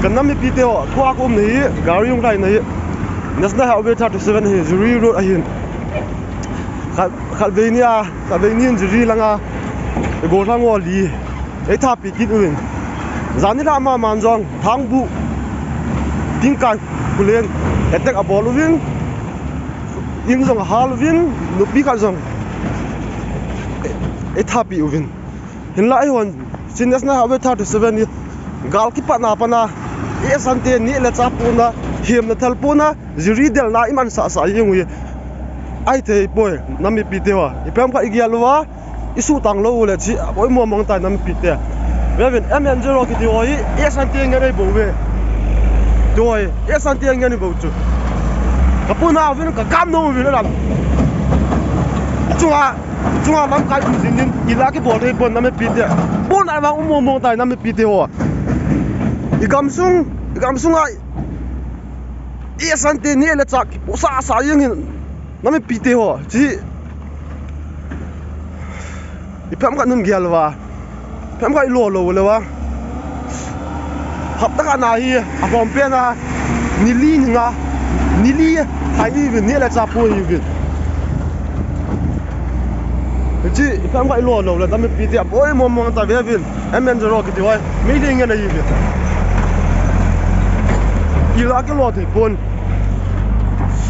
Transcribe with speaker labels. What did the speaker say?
Speaker 1: kan nami piteo thua kum nei gari yung lai nei national highway 37 hi Jiri road ahin khalvenia Jiri langa go lang oli e tha pi kit uin zanila ma manjong thangbu tingkan kulen etek aboluvin in jong halvin nupi ka jong e tha pi uvin hinla ai hon sin national highway 37 ni gal ki pana e sante ni le chapuna him na thalpuna Jiri del na iman sa yengui ai thei boy nami pitewa ipam ka igialwa isu tanglo le chi boy mo mong ta nami pite Vevin MN0 ki dioi e sante ngare bowe doi e sante ngani bochu kapuna vin ka kam no vin ram chunga Lamkaiho jinin ilaki bole bon nami pite bon ai wang mo mong ta nami pite ho igamsung ai e sante ni le chak sa yengin nami pite ho chi ipam ka num gialwa pam ka lo lewa hap ta na hi abom pe na nili hai vi ni le chapu hi vi chi ipam ka lo le nami pite boy mo ta ve vin MN0 ki dioi mi ding na hi vi ila ke lo thei pon